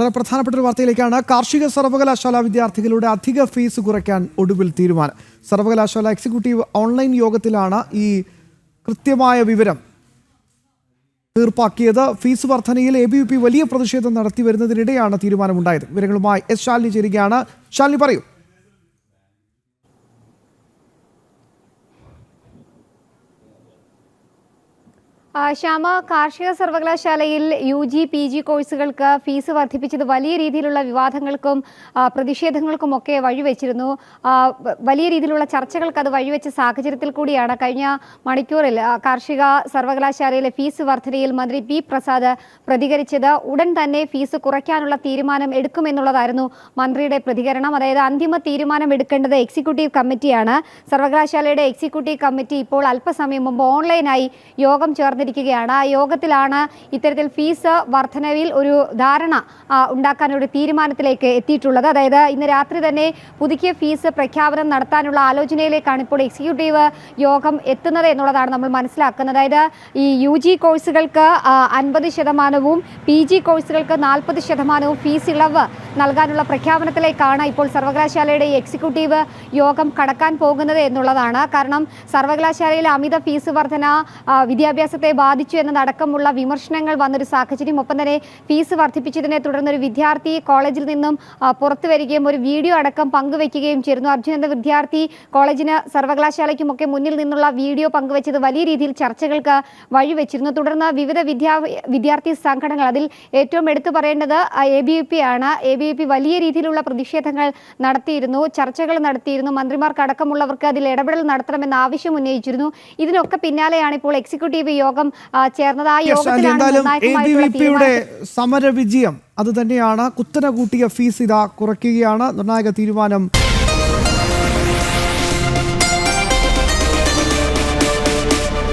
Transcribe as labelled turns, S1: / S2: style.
S1: വളരെ പ്രധാനപ്പെട്ട ഒരു വാർത്തയിലേക്കാണ്. കാർഷിക സർവകലാശാല വിദ്യാർത്ഥികളുടെ അധിക ഫീസ് കുറയ്ക്കാൻ ഒടുവിൽ തീരുമാനം. സർവകലാശാല എക്സിക്യൂട്ടീവ് ഓൺലൈൻ യോഗത്തിലാണ് ഈ കൃത്യമായ വിവരം തീർപ്പാക്കിയത്. ഫീസ് വർധനയിൽ ABVP വലിയ പ്രതിഷേധം നടത്തി വരുന്നതിനിടെയാണ് തീരുമാനമുണ്ടായത്. വിവരങ്ങളുമായി എസ് ശാലിനി ചേരുകയാണ്. ശാലിനി, പറയൂ.
S2: ശ്യാമ, കാർഷിക സർവകലാശാലയിൽ UG PG കോഴ്സുകൾക്ക് ഫീസ് വർദ്ധിപ്പിച്ചത് വലിയ രീതിയിലുള്ള വിവാദങ്ങൾക്കും പ്രതിഷേധങ്ങൾക്കുമൊക്കെ വഴിവെച്ചിരുന്നു. വലിയ രീതിയിലുള്ള ചർച്ചകൾക്ക് അത് വഴിവെച്ച സാഹചര്യത്തിൽ കൂടിയാണ് കഴിഞ്ഞ മണിക്കൂറിൽ കാർഷിക സർവകലാശാലയിലെ ഫീസ് വർധനയിൽ മന്ത്രി P പ്രസാദ് പ്രതികരിച്ചത്. ഉടൻ തന്നെ ഫീസ് കുറയ്ക്കാനുള്ള തീരുമാനം എടുക്കുമെന്നുള്ളതായിരുന്നു മന്ത്രിയുടെ പ്രതികരണം. അതായത് അന്തിമ തീരുമാനം എടുക്കേണ്ടത് എക്സിക്യൂട്ടീവ് കമ്മിറ്റിയാണ്. സർവകലാശാലയുടെ എക്സിക്യൂട്ടീവ് കമ്മിറ്റി ഇപ്പോൾ അല്പസമയം മുമ്പ് ഓൺലൈനായി യോഗം ചേർന്നിരിക്കുകയാണ്. ആ യോഗത്തിലാണ് ഇത്തരത്തിൽ ഫീസ് വർധനവിൽ ഒരു ധാരണ ഉണ്ടാക്കാൻ ഒരു തീരുമാനത്തിലേക്ക് എത്തിയിട്ടുള്ളത്. അതായത് ഇന്ന് രാത്രി തന്നെ പുതുക്കിയ ഫീസ് പ്രഖ്യാപനം നടത്താനുള്ള ആലോചനയിലേക്കാണ് ഇപ്പോൾ എക്സിക്യൂട്ടീവ് യോഗം എത്തുന്നത് എന്നുള്ളതാണ് നമ്മൾ മനസ്സിലാക്കുന്നത്. അതായത് ഈ UG കോഴ്സുകൾക്ക് 50%, PG കോഴ്സുകൾക്ക് 40% ഫീസ് ഇളവ് നൽകാനുള്ള പ്രഖ്യാപനത്തിലേക്കാണ് ഇപ്പോൾ സർവകലാശാലയുടെ എക്സിക്യൂട്ടീവ് യോഗം കടക്കാൻ പോകുന്നത് എന്നുള്ളതാണ്. കാരണം സർവകലാശാലയിലെ അമിത ഫീസ് വർധന വിദ്യാഭ്യാസത്തെ ബാധിച്ചു എന്നതടക്കമുള്ള വിമർശനങ്ങൾ വന്നൊരു സാഹചര്യം. ഒപ്പം തന്നെ ഫീസ് വർദ്ധിപ്പിച്ചതിനെ തുടർന്ന് ഒരു വിദ്യാർത്ഥി കോളേജിൽ നിന്നും പുറത്തു വരികയും ഒരു വീഡിയോ അടക്കം പങ്കുവയ്ക്കുകയും ചെയ്തിരുന്നു. അർജുൻ എന്ന വിദ്യാർത്ഥി കോളേജിന് സർവകലാശാലയ്ക്കുമൊക്കെ മുന്നിൽ നിന്നുള്ള വീഡിയോ പങ്കുവച്ചത് വലിയ രീതിയിൽ ചർച്ചകൾക്ക് വഴിവെച്ചിരുന്നു. തുടർന്ന് വിവിധ വിദ്യാർത്ഥി സംഘടനകൾ, അതിൽ ഏറ്റവും എടുത്തു പറയേണ്ടത് ABVP ആണ്. ABVP വലിയ രീതിയിലുള്ള പ്രതിഷേധങ്ങൾ നടത്തിയിരുന്നു, ചർച്ചകൾ നടത്തിയിരുന്നു. മന്ത്രിമാർക്കടക്കമുള്ളവർക്ക് അതിൽ ഇടപെടൽ നടത്തണമെന്ന ആവശ്യം ഉന്നയിച്ചിരുന്നു. ഇതിനൊക്കെ പിന്നാലെയാണ് ഇപ്പോൾ എക്സിക്യൂട്ടീവ് യോഗം ചേർന്നത്. ആ
S1: യോഗത്തിലാണ് സമര വിജയം അത് തന്നെയാണ്. കുത്തനെ കൂട്ടിയ ഫീസ് ഇതാ കുറയ്ക്കുകയാണ്. നിർണായക തീരുമാനം